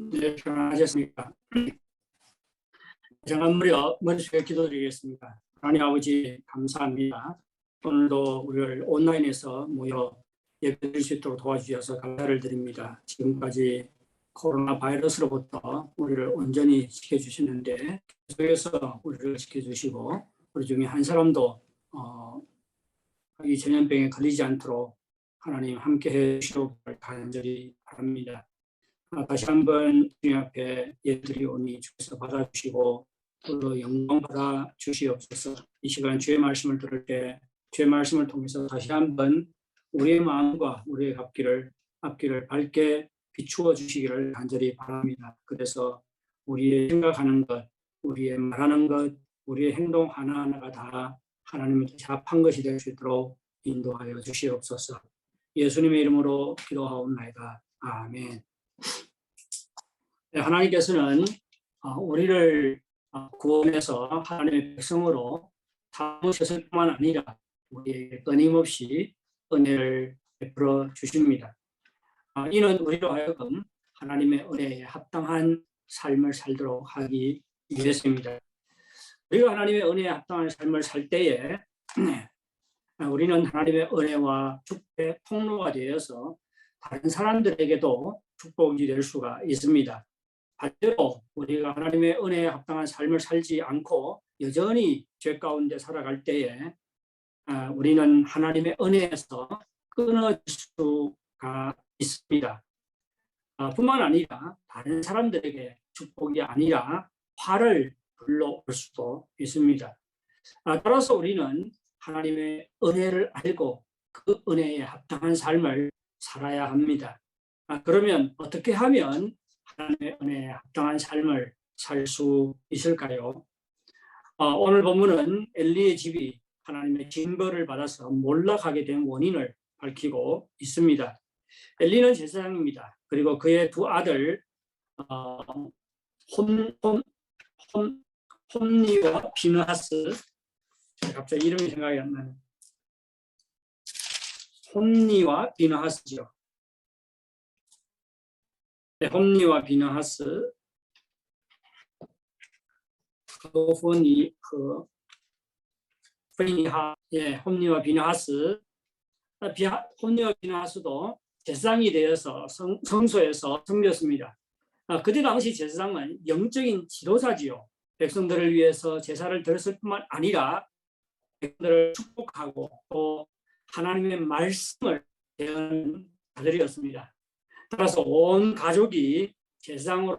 네, 평안하셨습니까? 잠깐 머릿속에 기도드리겠습니다. 하나님 아버지 감사합니다. 오늘도 우리를 온라인에서 모여 예배드릴 수 있도록 도와주셔서 감사를 드립니다. 지금까지 코로나 바이러스로부터 우리를 온전히 지켜주시는데 계속해서 우리를 지켜주시고 우리 중에 한 사람도 이 전염병에 걸리지 않도록 하나님 함께해 주시옵기를 간절히 바랍니다. 다시 한번 주님 앞에 예드리오니 주께서 받아주시고 또 영광 받아 주시옵소서. 이 시간 주의 말씀을 들을 때 주의 말씀을 통해서 다시 한번 우리의 마음과 우리의 앞길을 밝게 비추어 주시기를 간절히 바랍니다. 그래서 우리의 생각하는 것, 우리의 말하는 것, 우리의 행동 하나하나가 다 하나님의 합한 것이 될 수 있도록 인도하여 주시옵소서. 예수님의 이름으로 기도하옵나이다. 아멘. 네, 하나님께서는 우리를 구원해서 하나님의 백성으로 삼으셨을 뿐만 아니라 우리에게 끊임없이 은혜를 베풀어 주십니다. 이는 우리로 하여금 하나님의 은혜에 합당한 삶을 살도록 하기 위해서입니다. 우리가 하나님의 은혜에 합당한 삶을 살 때에 우리는 하나님의 은혜와 축복의 통로가 되어서 다른 사람들에게도 축복이 될 수가 있습니다. 반대로 우리가 하나님의 은혜에 합당한 삶을 살지 않고 여전히 죄 가운데 살아갈 때에 우리는 하나님의 은혜에서 끊어질 수가 있습니다. 뿐만 아니라 다른 사람들에게 축복이 아니라 화를 불러올 수도 있습니다. 따라서 우리는 하나님의 은혜를 알고 그 은혜에 합당한 삶을 살아야 합니다. 그러면 어떻게 하면 하나님의 은혜에 합당한 삶을 살 수 있을까요? 오늘 본문은 엘리의 집이 하나님의 징벌을 받아서 몰락하게 된 원인을 밝히고 있습니다. 엘리는 제사장입니다. 그리고 그의 두 아들 홈니와 비느하스, 갑자기 이름이 생각이 안 나네. 홈니와 비느하스죠. 네, 홈니와 비느하스, 홈니와 비느하스, 홈니와 비느하스도 제사장이 되어서 성소에서 섬겼습니다. 그때 당시 제사장은 영적인 지도자지요. 백성들을 위해서 제사를 드렸을 뿐만 아니라 백성들을 축복하고 또 하나님의 말씀을 대하는 자들이었습니다. 따라서 온 가족이 제사장으로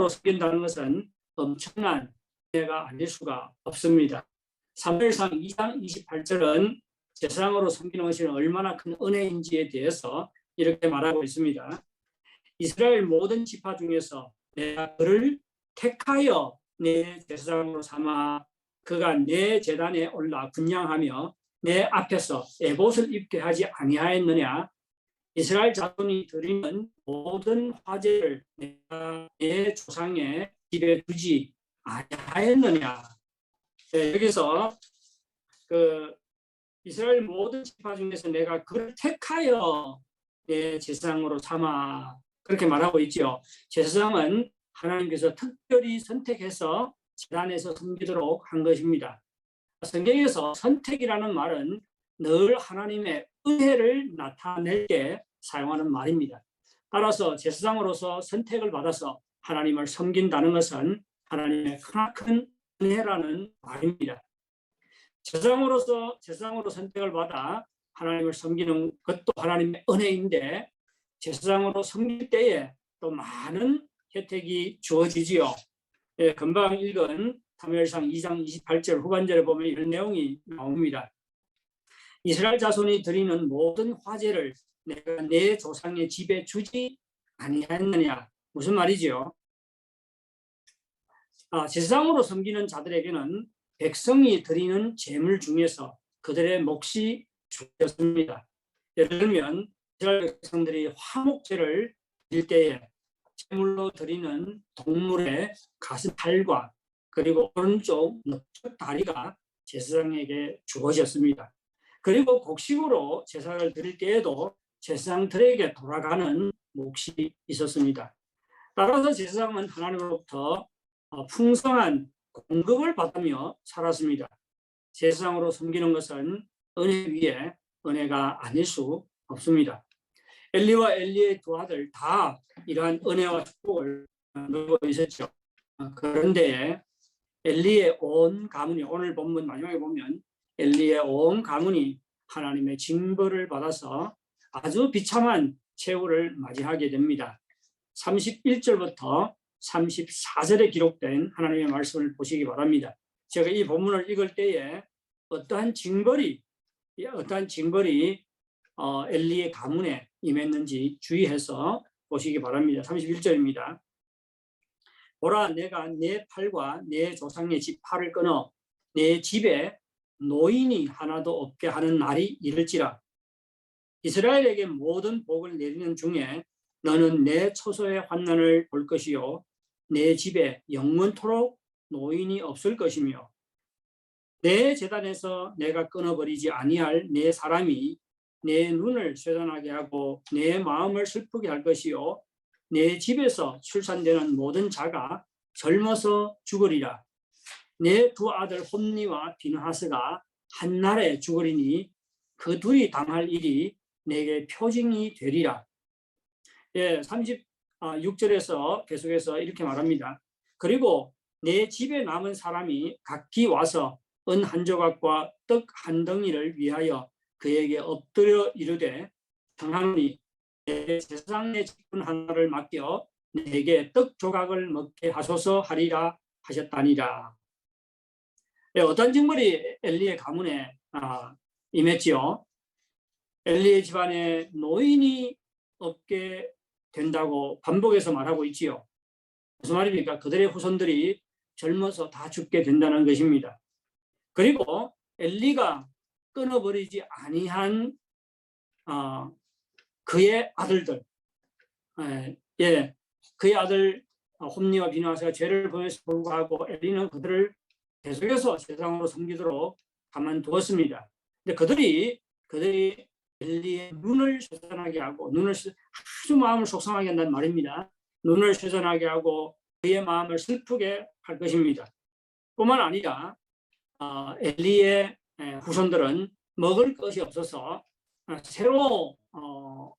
섬긴다는 것은 엄청난 은혜가 아닐 수가 없습니다. 사무엘상 2장 28절은 제사장으로 섬기는 것이 얼마나 큰 은혜인지에 대해서 이렇게 말하고 있습니다. 이스라엘 모든 지파 중에서 내가 그를 택하여 내 제사장으로 삼아 그가 내 제단에 올라 분향하며 내 앞에서 에봇을 입게 하지 아니하였느냐. 이스라엘 자손이 드리는 모든 화제를 내가 내 조상의 집에 두지 아니하였느냐. 네, 여기서 이스라엘 모든 지파 중에서 내가 그를 택하여 내 제사장으로 삼아 그렇게 말하고 있죠. 제사장은 하나님께서 특별히 선택해서 제단에서 섬기도록 한 것입니다. 성경에서 선택이라는 말은 늘 하나님의 은혜를 나타낼 때 사용하는 말입니다. 따라서 제사장으로서 선택을 받아서 하나님을 섬긴다는 것은 하나님의 크나큰 은혜라는 말입니다. 제사장으로 선택을 받아 하나님을 섬기는 것도 하나님의 은혜인데 제사장으로 섬길 때에 또 많은 혜택이 주어지지요. 금방 읽은 사무엘상 2장 28절 후반절에 보면 이런 내용이 나옵니다. 이스라엘 자손이 드리는 모든 화제를 내가 내 조상의 집에 주지 아니하였느냐. 무슨 말이지요? 제사장으로 섬기는 자들에게는 백성이 드리는 제물 중에서 그들의 몫이 주였습니다. 예를 들면 이스라엘 백성들이 화목제를 드릴 때에 제물로 드리는 동물의 가슴살과 그리고 오른쪽 넓적 다리가 제사장에게 주어졌습니다. 그리고 곡식으로 제사를 드릴 때에도 제사장들에게 돌아가는 몫이 있었습니다. 따라서 제사장은 하나님으로부터 풍성한 공급을 받으며 살았습니다. 제사장으로 섬기는 것은 은혜 위에 은혜가 아닐 수 없습니다. 엘리와 엘리의 두 아들 다 이러한 은혜와 축복을 누리고 있었죠. 그런데 엘리의 온 가문이, 오늘 본문 마지막에 보면 엘리의 온 가문이 하나님의 징벌을 받아서 아주 비참한 최후를 맞이하게 됩니다. 31절부터 34절에 기록된 하나님의 말씀을 보시기 바랍니다. 제가 이 본문을 읽을 때에 어떠한 징벌이 엘리의 가문에 임했는지 주의해서 보시기 바랍니다. 31절입니다. 보라, 내가 내 팔과 내 조상의 집 팔을 끊어 내 집에 노인이 하나도 없게 하는 날이 이를지라. 이스라엘에게 모든 복을 내리는 중에 너는 내 처소의 환난을 볼 것이요 내 집에 영원토록 노인이 없을 것이며 내 제단에서 내가 끊어버리지 아니할 내 사람이 내 눈을 쇠잔하게 하고 내 마음을 슬프게 할 것이요 내 집에서 출산되는 모든 자가 젊어서 죽으리라. 내 두 아들 홈니와 비느하스가 한날에 죽으리니 그 둘이 당할 일이 내게 표징이 되리라. 36절에서 계속해서 이렇게 말합니다. 그리고 내 집에 남은 사람이 각기 와서 은 한 조각과 떡 한 덩이를 위하여 그에게 엎드려 이르되 평안히 내 세상의 직분 하나를 맡겨 내게 떡 조각을 먹게 하소서 하리라 하셨다니라. 어떤 징벌이 엘리의 가문에 임했지요? 엘리의 집안에 노인이 없게 된다고 반복해서 말하고 있지요. 무슨 말입니까? 그들의 후손들이 젊어서 다 죽게 된다는 것입니다. 그리고 엘리가 끊어버리지 아니한 그의 아들들, 그의 아들 홈니와 비느하스가 죄를 범해서 불구하고 엘리는 그들을 계속해서 세상으로 섬기도록 가만두었습니다. 근데 그들이 엘리의 눈을 쇠잔하게 하고, 아주 마음을 속상하게 한다는 말입니다. 눈을 쇠잔하게 하고 그의 마음을 슬프게 할 것입니다. 뿐만 아니라 엘리의 후손들은 먹을 것이 없어서 새로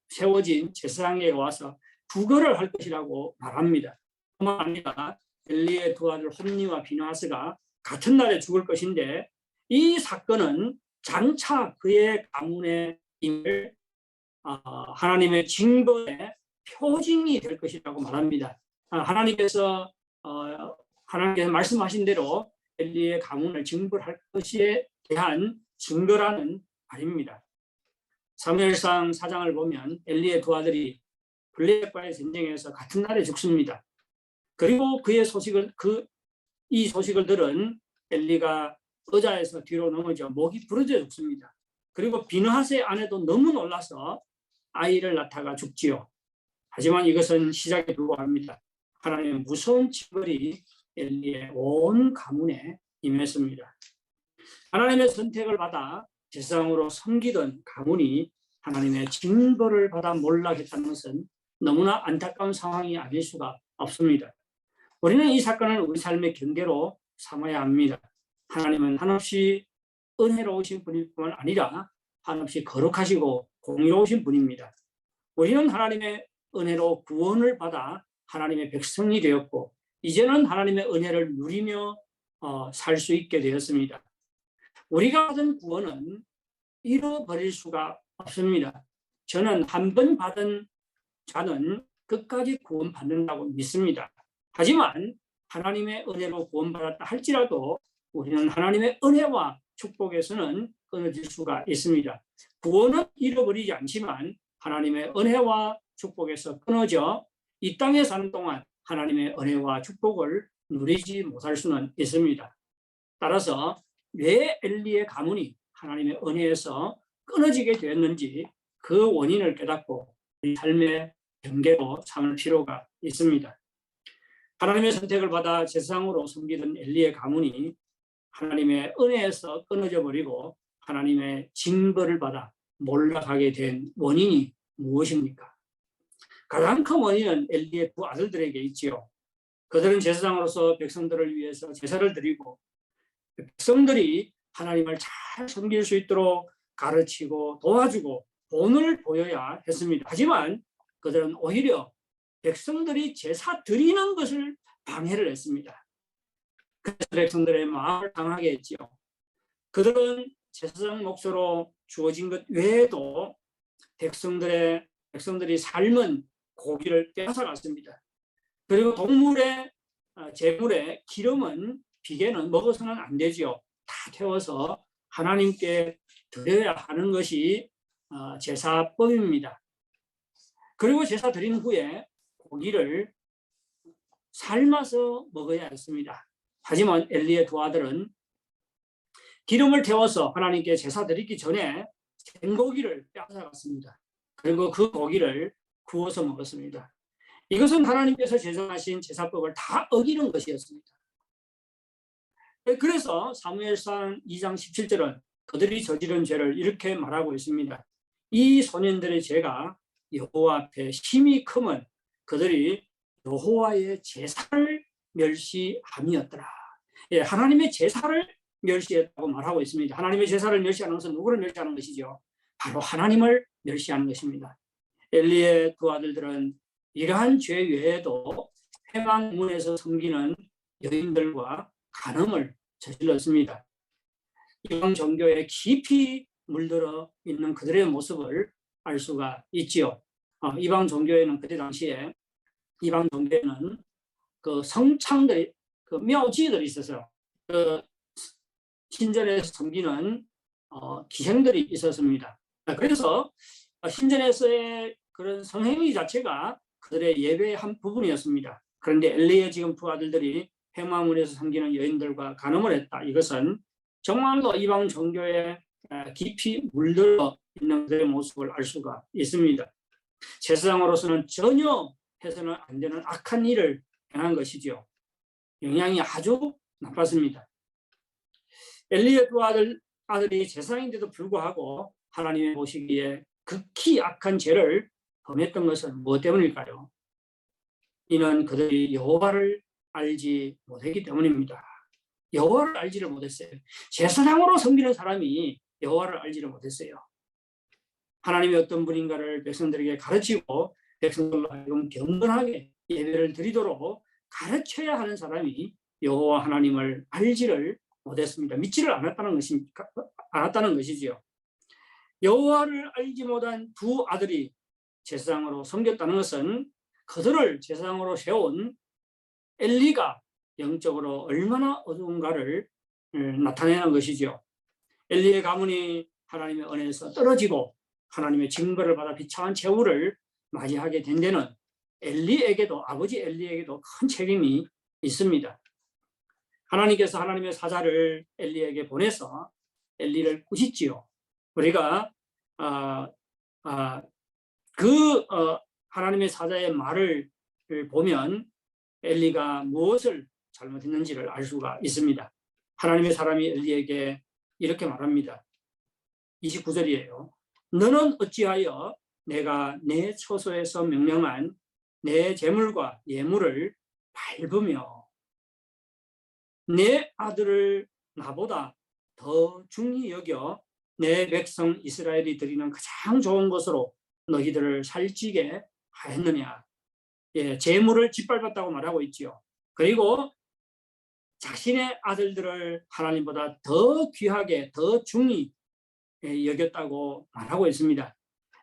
세워진 제사장에게 와서 구걸을 할 것이라고 말합니다. 뿐만 아니라 엘리의 두 아들 홈니와 비느하스가 같은 날에 죽을 것인데 이 사건은 장차 그의 가문의 임을 하나님의 징벌의 표징이 될 것이라고 말합니다. 하나님께서 말씀하신 대로 엘리의 가문을 징벌할 것에 대한 증거라는 말입니다. 사무엘상 4장을 보면 엘리의 두 아들이 블레셋과의 전쟁에서 같은 날에 죽습니다. 그리고 이 소식을 들은 엘리가 의자에서 뒤로 넘어져 목이 부러져 죽습니다. 그리고 비느하스의 아내도 너무 놀라서 아이를 낳다가 죽지요. 하지만 이것은 시작에 불과합니다. 하나님의 무서운 징벌이 엘리의 온 가문에 임했습니다. 하나님의 선택을 받아 제사장으로 섬기던 가문이 하나님의 징벌을 받아 몰락했다는 것은 너무나 안타까운 상황이 아닐 수가 없습니다. 우리는 이 사건을 우리 삶의 경계로 삼아야 합니다. 하나님은 한없이 은혜로우신 분일 뿐만 아니라 한없이 거룩하시고 공의로우신 분입니다. 우리는 하나님의 은혜로 구원을 받아 하나님의 백성이 되었고 이제는 하나님의 은혜를 누리며 살 수 있게 되었습니다. 우리가 받은 구원은 잃어버릴 수가 없습니다. 저는 한 번 받은 자는 끝까지 구원받는다고 믿습니다. 하지만 하나님의 은혜로 구원받았다 할지라도 우리는 하나님의 은혜와 축복에서는 끊어질 수가 있습니다. 구원은 잃어버리지 않지만 하나님의 은혜와 축복에서 끊어져 이 땅에 사는 동안 하나님의 은혜와 축복을 누리지 못할 수는 있습니다. 따라서 왜 엘리의 가문이 하나님의 은혜에서 끊어지게 되었는지 그 원인을 깨닫고 우리 삶의 경계로 삼을 필요가 있습니다. 하나님의 선택을 받아 제사장으로 섬기던 엘리의 가문이 하나님의 은혜에서 끊어져 버리고 하나님의 징벌을 받아 몰락하게 된 원인이 무엇입니까? 가장 큰 원인은 엘리의 두 아들들에게 있지요. 그들은 제사장으로서 백성들을 위해서 제사를 드리고 백성들이 하나님을 잘 섬길 수 있도록 가르치고 도와주고 본을 보여야 했습니다. 하지만 그들은 오히려 백성들이 제사 드리는 것을 방해를 했습니다. 그래서 백성들의 마음을 상하게 했지요. 그들은 제사장 몫으로 주어진 것 외에도 백성들이 삶은 고기를 빼앗아갔습니다. 그리고 동물의 제물의 기름은 비계는 먹어서는 안 되지요. 다 태워서 하나님께 드려야 하는 것이 제사법입니다. 그리고 제사 드린 후에 고기를 삶아서 먹어야 했습니다. 하지만 엘리의 두 아들은 기름을 태워서 하나님께 제사 드리기 전에 생고기를 빼앗아갔습니다. 그리고 그 고기를 구워서 먹었습니다. 이것은 하나님께서 제정하신 제사법을 다 어기는 것이었습니다. 그래서 사무엘상 2장 17절은 그들이 저지른 죄를 이렇게 말하고 있습니다. 이 소년들의 죄가 여호와 앞에 심히 크면 그들이 여호와의 제사를 멸시함이었더라. 예, 하나님의 제사를 멸시했다고 말하고 있습니다. 하나님의 제사를 멸시하는 것은 누구를 멸시하는 것이죠? 바로 하나님을 멸시하는 것입니다. 엘리의 두 아들들은 이러한 죄 외에도 회막문에서 섬기는 여인들과 간음을 저질렀습니다. 이방 종교에 깊이 물들어 있는 그들의 모습을 알 수가 있지요. 이방 종교에는 그때 당시에 이방 종교에는 그 성창들이 그 묘지들이 있어서 그 신전에서 섬기는 기생들이 있었습니다. 그래서 신전에서의 그런 성행위 자체가 그들의 예배의 한 부분이었습니다. 그런데 엘리의 지금 두 아들들이 회막문에서 섬기는 여인들과 간음을 했다. 이것은 정말로 이방 종교에 깊이 물들어 있는 그들의 모습을 알 수가 있습니다. 제사장으로서는 전혀 해서는 안 되는 악한 일을 행한 것이죠. 영향이 아주 나빴습니다. 엘리의 두 아들이 제사장인데도 불구하고 하나님의 보시기에 극히 악한 죄를 범했던 것은 무엇 때문일까요? 이는 그들이 여호와를 알지 못했기 때문입니다. 여호와를 알지를 못했어요. 제사장으로 섬기는 사람이 여호와를 알지를 못했어요. 하나님이 어떤 분인가를 백성들에게 가르치고 백성들로 하여금 경건하게 예배를 드리도록 가르쳐야 하는 사람이 여호와 하나님을 알지를 못했습니다. 믿지를 않았다는 것이지요. 여호와를 알지 못한 두 아들이 제사장으로 섬겼다는 것은 그들을 제사장으로 세운 엘리가 영적으로 얼마나 어두운가를 나타내는 것이죠. 엘리의 가문이 하나님의 은혜에서 떨어지고 하나님의 징벌을 받아 비참한 최후를 맞이하게 된 데는 아버지 엘리에게도 큰 책임이 있습니다. 하나님께서 하나님의 사자를 엘리에게 보내서 엘리를 꾸짖지요. 우리가 하나님의 사자의 말을 보면 엘리가 무엇을 잘못했는지를 알 수가 있습니다. 하나님의 사람이 엘리에게 이렇게 말합니다. 29절이에요. 너는 어찌하여 내가 내 처소에서 명령한 내 재물과 예물을 밟으며 내 아들을 나보다 더 중히 여겨 내 백성 이스라엘이 드리는 가장 좋은 것으로 너희들을 살찌게 하였느냐. 예, 재물을 짓밟았다고 말하고 있지요. 그리고 자신의 아들들을 하나님보다 더 귀하게 더 중히 여겼다고 말하고 있습니다.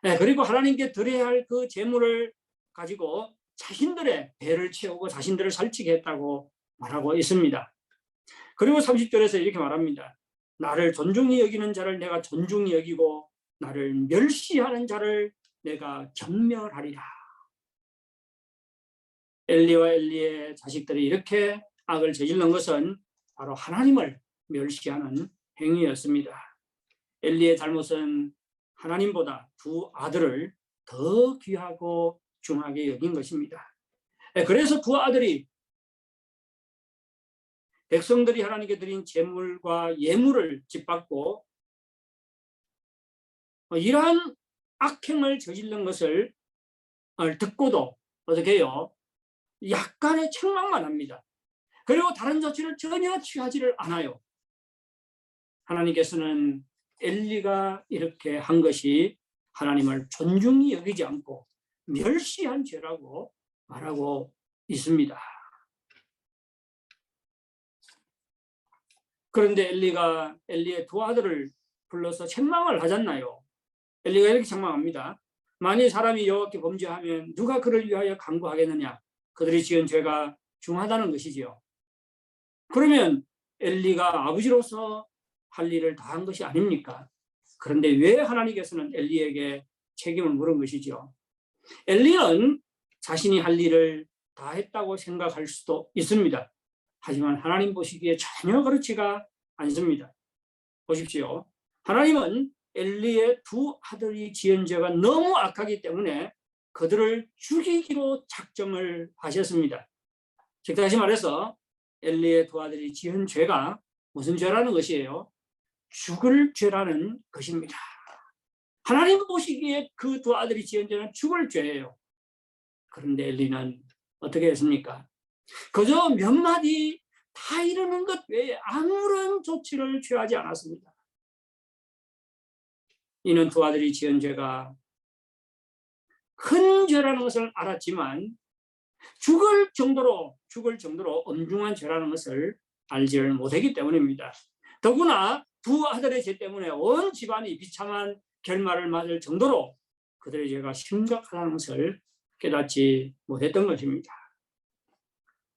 예, 그리고 하나님께 드려야 할 그 재물을 가지고 자신들의 배를 채우고 자신들을 살찌게 했다고 말하고 있습니다. 그리고 30절에서 이렇게 말합니다. 나를 존중히 여기는 자를 내가 존중히 여기고 나를 멸시하는 자를 내가 경멸하리라. 엘리와 엘리의 자식들이 이렇게 악을 저지른 것은 바로 하나님을 멸시하는 행위였습니다. 엘리의 잘못은 하나님보다 두 아들을 더 귀하고 중하게 여긴 것입니다. 그래서 두 아들이 백성들이 하나님께 드린 제물과 예물을 짓밟고 이러한 악행을 저지른 것을 듣고도 어떻게 해요? 약간의 책망만 합니다. 그리고 다른 조치를 전혀 취하지를 않아요. 하나님께서는 엘리가 이렇게 한 것이 하나님을 존중히 여기지 않고 멸시한 죄라고 말하고 있습니다. 그런데 엘리가 엘리의 두 아들을 불러서 책망을 하잖아요. 엘리가 이렇게 책망합니다. 만일 사람이 여호와께 범죄하면 누가 그를 위하여 간구하겠느냐? 그들이 지은 죄가 중하다는 것이지요. 그러면 엘리가 아버지로서 할 일을 다 한 것이 아닙니까? 그런데 왜 하나님께서는 엘리에게 책임을 물은 것이죠? 엘리는 자신이 할 일을 다 했다고 생각할 수도 있습니다. 하지만 하나님 보시기에 전혀 그렇지가 않습니다. 보십시오. 하나님은 엘리의 두 아들이 지은 죄가 너무 악하기 때문에 그들을 죽이기로 작정을 하셨습니다. 즉 다시 말해서 엘리의 두 아들이 지은 죄가 무슨 죄라는 것이에요? 죽을 죄라는 것입니다. 하나님 보시기에 그 두 아들이 지은 죄는 죽을 죄예요. 그런데 엘리는 어떻게 했습니까? 그저 몇 마디 다 이루는 것 외에 아무런 조치를 취하지 않았습니다. 이는 두 아들이 지은 죄가 큰 죄라는 것을 알았지만 죽을 정도로 엄중한 죄라는 것을 알지를 못했기 때문입니다. 더구나 두 아들의 죄 때문에 온 집안이 비참한 결말을 맞을 정도로 그들의 죄가 심각하다는 것을 깨닫지 못했던 것입니다.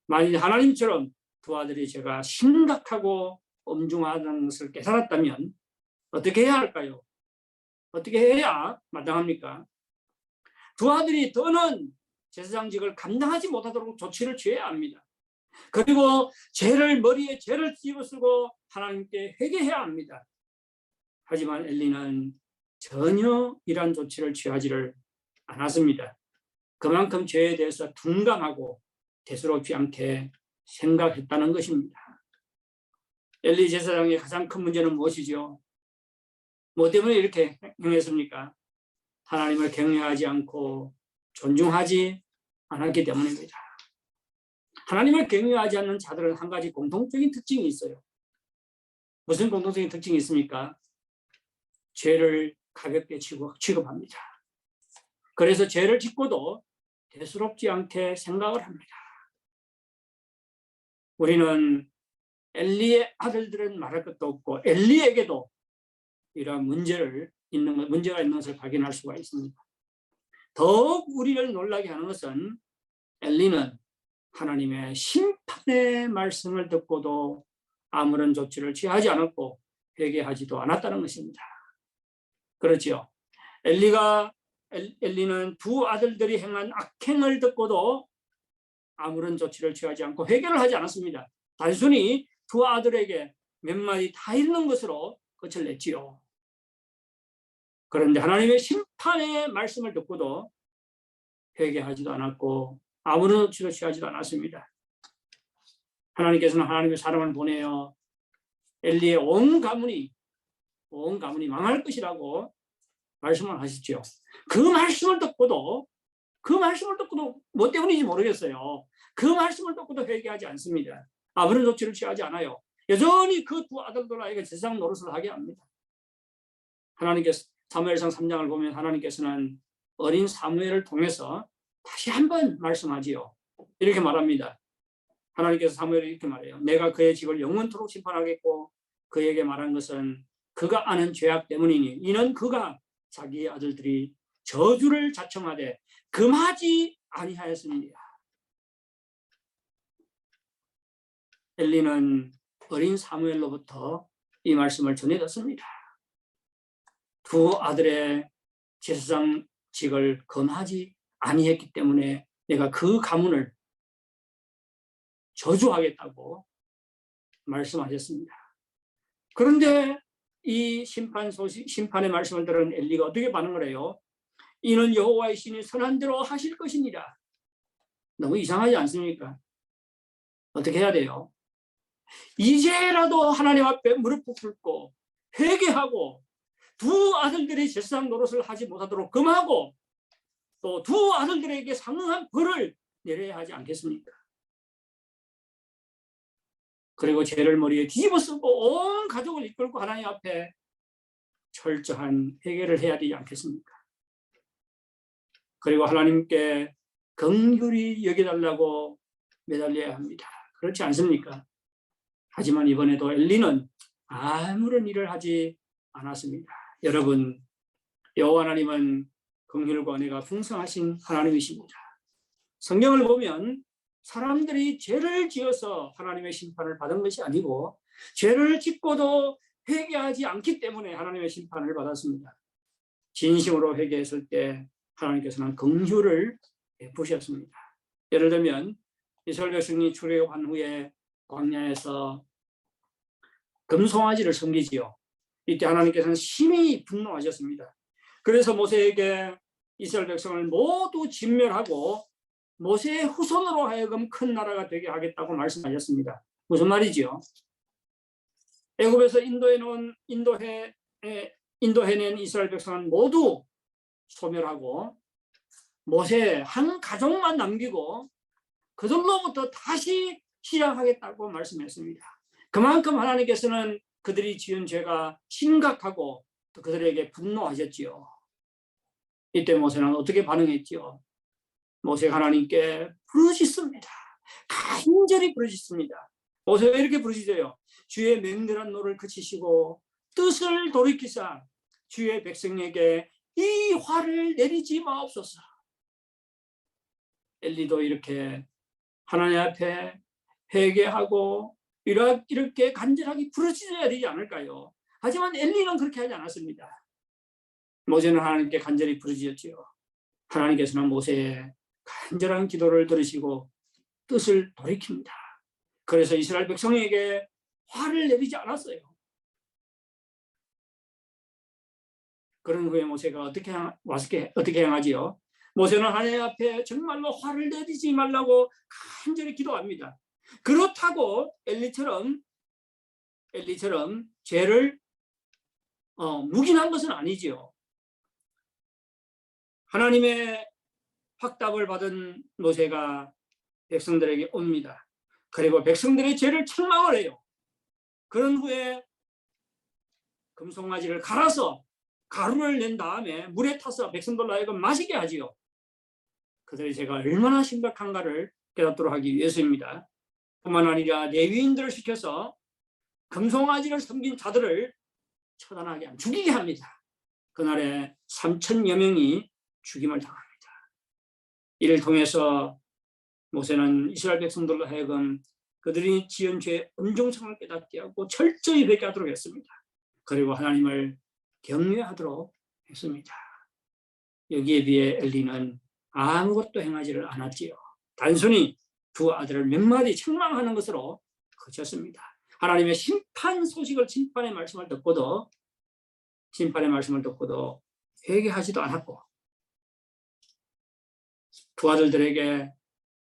만일 하나님처럼 두 아들의 죄가 심각하고 엄중하다는 것을 깨달았다면 어떻게 해야 할까요? 어떻게 해야 마땅합니까? 두 아들이 더는 제사장직을 감당하지 못하도록 조치를 취해야 합니다. 그리고 머리에 죄를 집어쓰고 하나님께 회개해야 합니다. 하지만 엘리는 전혀 이러한 조치를 취하지를 않았습니다. 그만큼 죄에 대해서 둔감하고 대수롭지 않게 생각했다는 것입니다. 엘리 제사장의 가장 큰 문제는 무엇이죠? 뭐 때문에 이렇게 행했습니까? 하나님을 경외하지 않고 존중하지 않았기 때문입니다. 하나님을 경외하지 않는 자들은 한 가지 공통적인 특징이 있어요. 무슨 공통적인 특징이 있습니까? 죄를 가볍게 취급합니다. 그래서 죄를 짓고도 대수롭지 않게 생각을 합니다. 우리는 엘리의 아들들은 말할 것도 없고 엘리에게도 이러한 문제가 있는 것을 발견할 수가 있습니다. 더욱 우리를 놀라게 하는 것은 엘리는 하나님의 심판의 말씀을 듣고도 아무런 조치를 취하지 않았고 회개하지도 않았다는 것입니다. 그렇지요. 엘리는 두 아들들이 행한 악행을 듣고도 아무런 조치를 취하지 않고 회개를 하지 않았습니다. 단순히 두 아들에게 몇 마디 다 읽는 것으로 끝을 냈지요. 그런데 하나님의 심판의 말씀을 듣고도 회개하지도 않았고 아무런 조치를 취하지도 않았습니다. 하나님께서는 하나님의 사람을 보내어 엘리의 온 가문이 망할 것이라고 말씀을 하셨죠. 그 말씀을 듣고도 뭐 때문인지 모르겠어요. 그 말씀을 듣고도 회개하지 않습니다. 아무런 조치를 취하지 않아요. 여전히 그 두 아들들에게 제사장 노릇을 하게 합니다. 하나님께서 사무엘상 3장을 보면 하나님께서는 어린 사무엘을 통해서 다시 한번 말씀하지요. 이렇게 말합니다. 하나님께서 사무엘이 이렇게 말해요. 내가 그의 집을 영원토록 심판하겠고 그에게 말한 것은 그가 아는 죄악 때문이니 이는 그가 자기의 아들들이 저주를 자청하되 금하지 아니하였습니다. 엘리는 어린 사무엘로부터 이 말씀을 전해 듣습니다. 두 아들의 제사장직을 금하지 아니했기 때문에 내가 그 가문을 저주하겠다고 말씀하셨습니다. 그런데 이 심판의 말씀을 들은 엘리가 어떻게 반응을 해요? 이는 여호와의 신이 선한 대로 하실 것이니라. 너무 이상하지 않습니까? 어떻게 해야 돼요? 이제라도 하나님 앞에 무릎 꿇고 회개하고 두 아들들이 제사장 노릇을 하지 못하도록 금하고 또 두 아들들에게 상응한 벌을 내려야 하지 않겠습니까? 그리고 죄를 머리에 뒤집어 쓰고 온 가족을 이끌고 하나님 앞에 철저한 회개를 해야 되지 않겠습니까? 그리고 하나님께 긍휼히 여겨달라고 매달려야 합니다. 그렇지 않습니까? 하지만 이번에도 엘리는 아무런 일을 하지 않았습니다. 여러분, 여호와 하나님은 긍휼과 은혜가 풍성하신 하나님이십니다. 성경을 보면 사람들이 죄를 지어서 하나님의 심판을 받은 것이 아니고 죄를 짓고도 회개하지 않기 때문에 하나님의 심판을 받았습니다. 진심으로 회개했을 때 하나님께서는 긍휼을 베푸셨습니다. 예를 들면 이스라엘 백성이 출애굽한 후에 광야에서 금송아지를 섬기지요. 이때 하나님께서는 심히 분노하셨습니다. 그래서 모세에게 이스라엘 백성을 모두 진멸하고 모세의 후손으로 하여금 큰 나라가 되게 하겠다고 말씀하셨습니다. 무슨 말이지요? 애굽에서 인도해낸 이스라엘 백성은 모두 소멸하고 모세 한 가족만 남기고 그들로부터 다시 시작하겠다고 말씀했습니다. 그만큼 하나님께서는 그들이 지은 죄가 심각하고 또 그들에게 분노하셨지요. 이때 모세는 어떻게 반응했지요? 모세가 하나님께 부르짖습니다. 간절히 부르짖습니다. 모세가 이렇게 부르짖어요. 주의 맹렬한 노를 그치시고 뜻을 돌이키사 주의 백성에게 이 화를 내리지 마옵소서. 엘리도 이렇게 하나님 앞에 회개하고 이렇게 간절하게 부르짖어야 되지 않을까요? 하지만 엘리는 그렇게 하지 않았습니다. 모세는 하나님께 간절히 부르짖었지요. 하나님께서는 모세의 간절한 기도를 들으시고 뜻을 돌이킵니다. 그래서 이스라엘 백성에게 화를 내리지 않았어요. 그런 후에 모세가 어떻게 행하지요? 모세는 하나님 앞에 정말로 화를 내리지 말라고 간절히 기도합니다. 그렇다고 엘리처럼 죄를 묵인한 것은 아니지요. 하나님의 확답을 받은 모세가 백성들에게 옵니다. 그리고 백성들의 죄를 책망을 해요. 그런 후에 금송아지를 갈아서 가루를 낸 다음에 물에 타서 백성들로 하여금 마시게 하지요. 그들의 죄가 얼마나 심각한가를 깨닫도록 하기 위해서입니다. 뿐만 아니라 레위인들을 시켜서 금송아지를 섬긴 자들을 처단하게 죽이게 합니다. 그날에 3,000여 명이 죽임을 당합니다. 이를 통해서 모세는 이스라엘 백성들로 하여금 그들이 지은 죄의 엄중성을 깨닫게 하고 철저히 회개하도록 했습니다. 그리고 하나님을 경외하도록 했습니다. 여기에 비해 엘리는 아무것도 행하지를 않았지요. 단순히 두 아들을 몇 마디 책망하는 것으로 그쳤습니다. 하나님의 심판의 말씀을 듣고도 회개하지도 않았고 두 아들들에게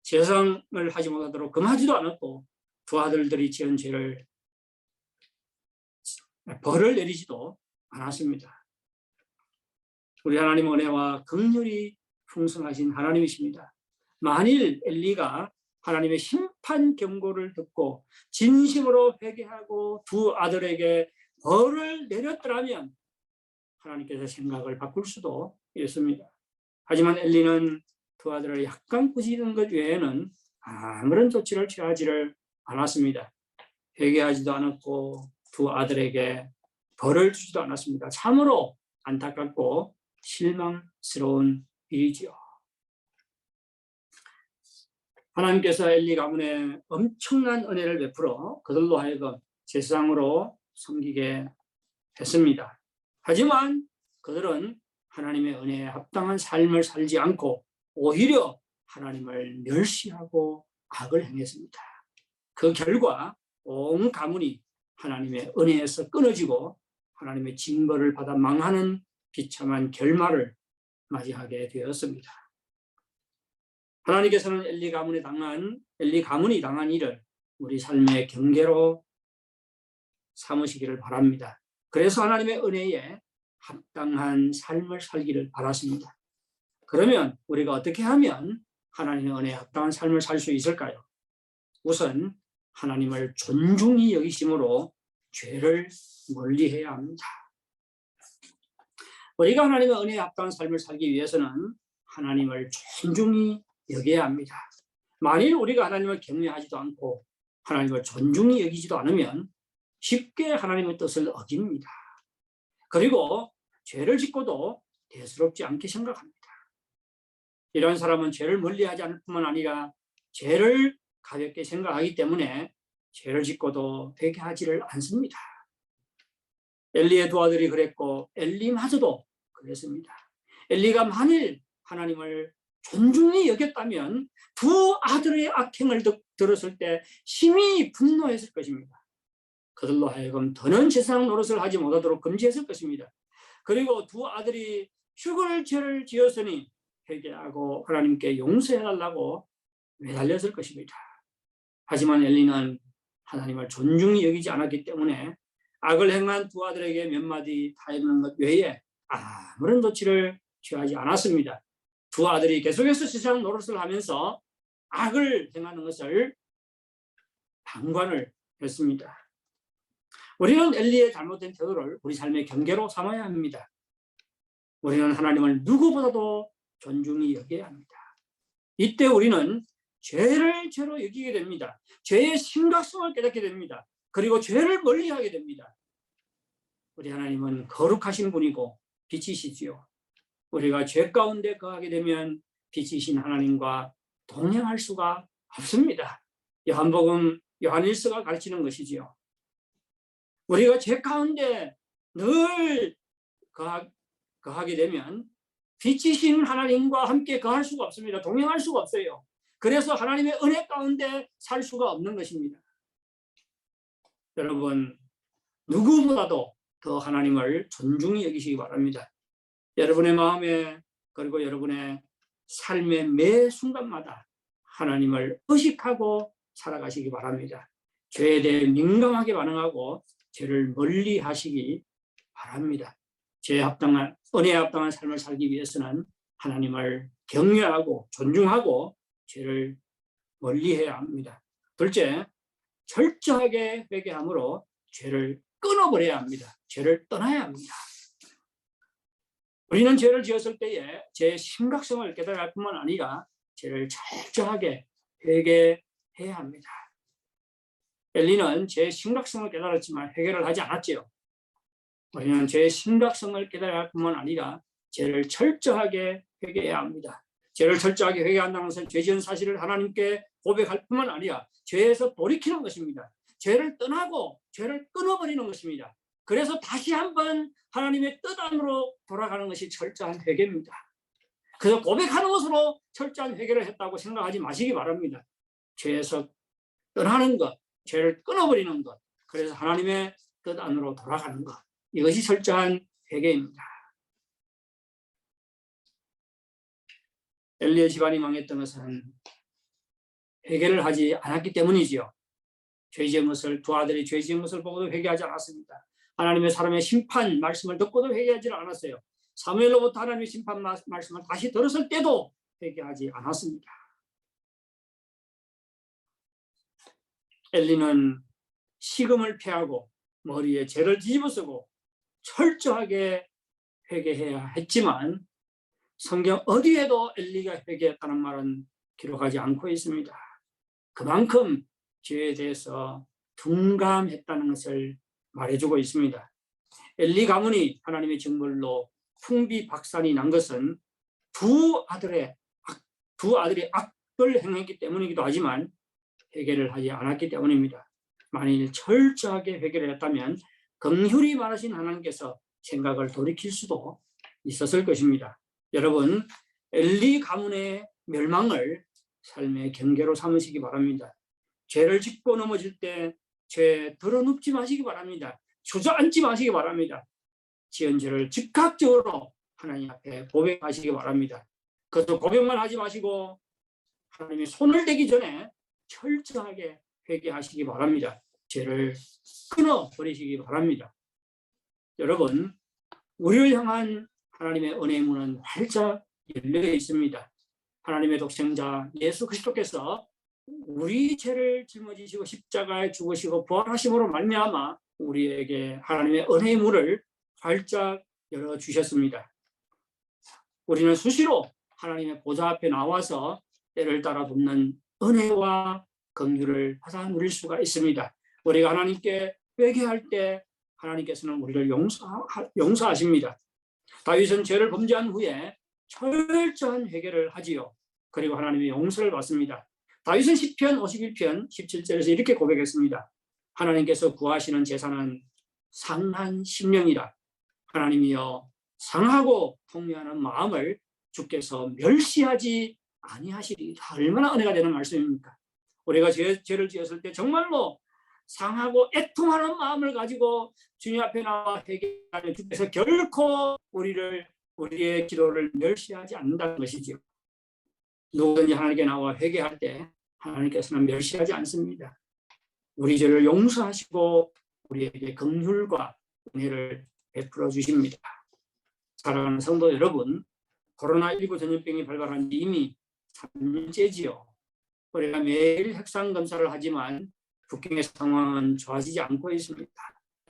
제사를 하지 못하도록 금하지도 않았고 두 아들들이 지은 죄를 벌을 내리지도 않았습니다. 우리 하나님 은혜와 긍휼이 풍성하신 하나님이십니다. 만일 엘리가 하나님의 심판 경고를 듣고 진심으로 회개하고 두 아들에게 벌을 내렸더라면 하나님께서 생각을 바꿀 수도 있습니다. 하지만 엘리는 두 아들을 약간 꾸짖은 것 외에는 아무런 조치를 취하지를 않았습니다. 회개하지도 않았고 두 아들에게 벌을 주지도 않았습니다. 참으로 안타깝고 실망스러운 일이지요. 하나님께서 엘리 가문에 엄청난 은혜를 베풀어 그들로 하여금 제사장으로 섬기게 했습니다. 하지만 그들은 하나님의 은혜에 합당한 삶을 살지 않고 오히려 하나님을 멸시하고 악을 행했습니다. 그 결과 온 가문이 하나님의 은혜에서 끊어지고 하나님의 징벌을 받아 망하는 비참한 결말을 맞이하게 되었습니다. 하나님께서는 엘리 가문이 당한 일을 우리 삶의 경계로 삼으시기를 바랍니다. 그래서 하나님의 은혜에 합당한 삶을 살기를 바랐습니다. 그러면 우리가 어떻게 하면 하나님의 은혜에 합당한 삶을 살 수 있을까요? 우선 하나님을 존중히 여기심으로 죄를 멀리해야 합니다. 우리가 하나님의 은혜에 합당한 삶을 살기 위해서는 하나님을 존중히 여겨야 합니다. 만일 우리가 하나님을 경외하지도 않고 하나님을 존중히 여기지도 않으면 쉽게 하나님의 뜻을 어깁니다. 그리고 죄를 짓고도 대수롭지 않게 생각합니다. 이런 사람은 죄를 멀리하지 않을 뿐만 아니라 죄를 가볍게 생각하기 때문에 죄를 짓고도 회개하지를 않습니다. 엘리의 두 아들이 그랬고 엘리마저도 그랬습니다. 엘리가 만일 하나님을 존중히 여겼다면 두 아들의 악행을 들었을 때 심히 분노했을 것입니다. 그들로 하여금 더는 세상 노릇을 하지 못하도록 금지했을 것입니다. 그리고 두 아들이 죽을 죄를 지었으니 회개하고 하나님께 용서해달라고 매달렸을 것입니다. 하지만 엘리는 하나님을 존중히 여기지 않았기 때문에 악을 행한 두 아들에게 몇 마디 타이르는 것 외에 아무런 조치를 취하지 않았습니다. 두 아들이 계속해서 세상 노릇을 하면서 악을 행하는 것을 방관을 했습니다. 우리는 엘리의 잘못된 태도를 우리 삶의 경계로 삼아야 합니다. 우리는 하나님을 누구보다도 존중히 여겨야 합니다. 이때 우리는 죄를 죄로 여기게 됩니다. 죄의 심각성을 깨닫게 됩니다. 그리고 죄를 멀리하게 됩니다. 우리 하나님은 거룩하신 분이고 빛이시지요. 우리가 죄 가운데 거하게 되면 빛이신 하나님과 동행할 수가 없습니다. 요한복음 요한일서가 가르치는 것이지요. 우리가 죄 가운데 늘 거하게 되면 빛이신 하나님과 함께 거할 수가 없습니다. 동행할 수가 없어요. 그래서 하나님의 은혜 가운데 살 수가 없는 것입니다. 여러분, 누구보다도 더 하나님을 존중히 여기시기 바랍니다. 여러분의 마음에 그리고 여러분의 삶의 매 순간마다 하나님을 의식하고 살아가시기 바랍니다. 죄에 대해 민감하게 반응하고 죄를 멀리 하시기 바랍니다. 죄에 합당한, 은혜에 합당한 삶을 살기 위해서는 하나님을 경외하고 존중하고 죄를 멀리해야 합니다. 둘째, 철저하게 회개함으로 죄를 끊어버려야 합니다. 죄를 떠나야 합니다. 우리는 죄를 지었을 때에 죄의 심각성을 깨달아야 할 뿐만 아니라 죄를 철저하게 회개해야 합니다. 엘리는 죄의 심각성을 깨달았지만 회개를 하지 않았지요. 우리는 죄의 심각성을 깨달아야 할 뿐만 아니라 죄를 철저하게 회개해야 합니다. 죄를 철저하게 회개한다는 것은 죄 지은 사실을 하나님께 고백할 뿐만 아니라 죄에서 돌이키는 것입니다. 죄를 떠나고 죄를 끊어버리는 것입니다. 그래서 다시 한번 하나님의 뜻 안으로 돌아가는 것이 철저한 회개입니다. 그래서 고백하는 것으로 철저한 회개를 했다고 생각하지 마시기 바랍니다. 죄에서 떠나는 것, 죄를 끊어버리는 것, 그래서 하나님의 뜻 안으로 돌아가는 것, 이것이 철저한 회개입니다. 엘리의 집안이 망했던 것은 회개를 하지 않았기 때문이지요. 죄 지은 것을, 두 아들이 죄 지은 것을 보고도 회개하지 않았습니다. 하나님의 사람의 심판 말씀을 듣고도 회개하지 않았어요. 사무엘로부터 하나님의 심판 말씀을 다시 들었을 때도 회개하지 않았습니다. 엘리는 식음을 피하고 머리에 죄를 뒤집어쓰고 철저하게 회개해야 했지만 성경 어디에도 엘리가 회개했다는 말은 기록하지 않고 있습니다. 그만큼 죄에 대해서 둔감했다는 것을 말해주고 있습니다. 엘리 가문이 하나님의 징벌로 풍비박산이 난 것은 두 아들이 악을 행했기 때문이기도 하지만 회개를 하지 않았기 때문입니다. 만일 철저하게 회개를 했다면 긍휼히 많으신 하나님께서 생각을 돌이킬 수도 있었을 것입니다. 여러분, 엘리 가문의 멸망을 삶의 경계로 삼으시기 바랍니다. 죄를 짓고 넘어질 때 죄에 드러눕지 마시기 바랍니다. 주저앉지 마시기 바랍니다. 지은 죄를 즉각적으로 하나님 앞에 고백하시기 바랍니다. 그것도 고백만 하지 마시고 하나님이 손을 대기 전에 철저하게 회개하시기 바랍니다. 죄를 끊어버리시기 바랍니다. 여러분, 우리를 향한 하나님의 은혜의 문은 활짝 열려 있습니다. 하나님의 독생자 예수 그리스도께서 우리 죄를 짊어지시고 십자가에 죽으시고 부활하심으로 말미암아 우리에게 하나님의 은혜의 문을 활짝 열어주셨습니다. 우리는 수시로 하나님의 보좌 앞에 나와서 때를 따라 붓는 은혜와 긍휼을 받아 누릴 수가 있습니다. 우리가 하나님께 회개할 때 하나님께서는 우리를 용서하십니다. 다윗은 죄를 범죄한 후에 철저한 회개를 하지요. 그리고 하나님의 용서를 받습니다. 다윗은 시편 51편 17절에서 이렇게 고백했습니다. 하나님께서 구하시는 제사는 상한 심령이라. 하나님이여 상하고 통회하는 마음을 주께서 멸시하지 아니하시리이다. 얼마나 은혜가 되는 말씀입니까? 우리가 죄를 지었을 때 정말로 상하고 애통하는 마음을 가지고 주님 앞에 나와 회개하면 주께서 결코 우리의 기도를 멸시하지 않는다는 것이죠. 누구든지 하나님께 나와 회개할 때 하나님께서는 멸시하지 않습니다. 우리 죄를 용서하시고 우리에게 긍휼과 은혜를 베풀어 주십니다. 사랑하는 성도 여러분, 코로나19 전염병이 발발한 지 이미 3년째지요. 우리가 매일 핵상 검사를 하지만 북경의 상황은 좋아지지 않고 있습니다.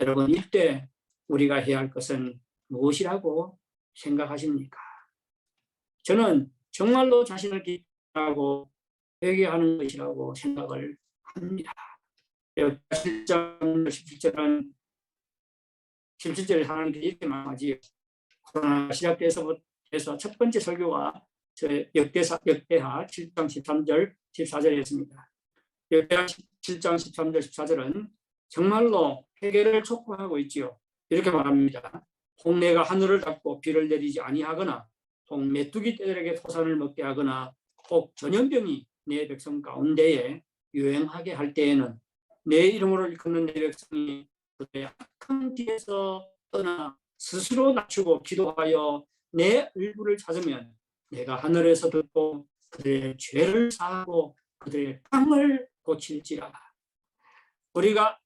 여러분, 이때 우리가 해야 할 것은 무엇이라고 생각하십니까? 저는 정말로 자신을 기도하고 회개하는 것이라고 생각을 합니다. 17절에 하나님께서 이렇게 말하지요. 코로나 시작돼서 첫 번째 설교가 역대하 7장 13절 14절이었습니다. 역대하 7장 13절 14절은 정말로 회개를 촉구하고 있지요. 이렇게 말합니다. 홍해가 하늘을 닫고 비를 내리지 아니하거나 혹 메뚜기 떼들에게 토산을 먹게 하거나 혹 전염병이 내 백성 가운데에 유행하게 할 때에는 내 이름으로 일컫는 내 백성이 그들의 악한 길에서 떠나 스스로 낮추고 기도하여 내 얼굴을 찾으면 내가 하늘에서 듣고 그들의 죄를 사하고 그들의 땅을 고칠지라. 우리가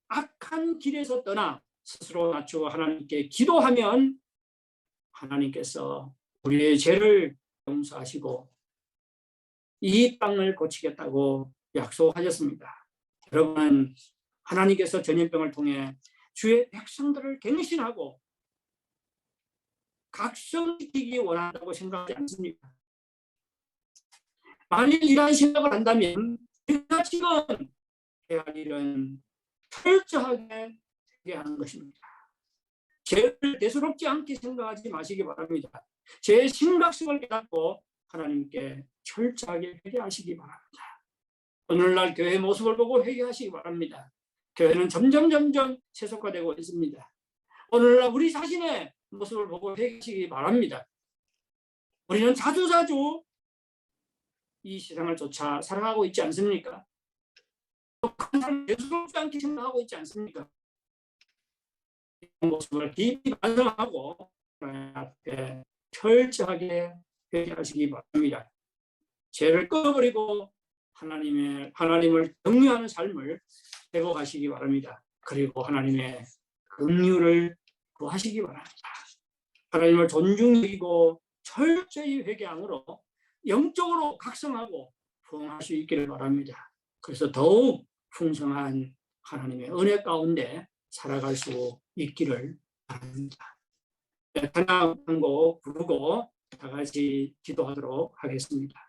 악한 길에서 떠나 스스로 낮추고 하나님께 기도하면 하나님께서 우리의 죄를 용서하시고 이 땅을 고치겠다고 약속하셨습니다. 여러분, 하나님께서 전염병을 통해 주의 백성들을 갱신하고 각성시키기 원한다고 생각하지 않습니까? 만일 이러한 생각을 한다면 우리가 지금 해야 할 일은 철저하게 회개하는 것입니다. 죄를 대수롭지 않게 생각하지 마시기 바랍니다. 죄의 심각성을 깨닫고 하나님께 철저하게 회개하시기 바랍니다. 오늘날 교회 모습을 보고 회개하시기 바랍니다. 교회는 점점 세속화되고 있습니다. 오늘날 우리 자신의 모습을 보고 회개하시기 바랍니다. 우리는 자주자주 이 세상을 쫓아 살아가고 있지 않습니까? 똑같은 사람 대수롭지 않게 생각하고 있지 않습니까? 이 모습을 깊이 반성하고 하나님 앞에 철저하게 회개하시기 바랍니다. 죄를 꺼버리고 하나님을 경외하는 삶을 회복하시기 바랍니다. 그리고 하나님의 긍휼을 구하시기 바랍니다. 하나님을 존중하고 철저히 회개함으로 영적으로 각성하고 부흥할 수 있기를 바랍니다. 그래서 더욱 풍성한 하나님의 은혜 가운데 살아갈 수 있기를 바랍니다. 찬양 한 곡 부르고 다 같이 기도하도록 하겠습니다.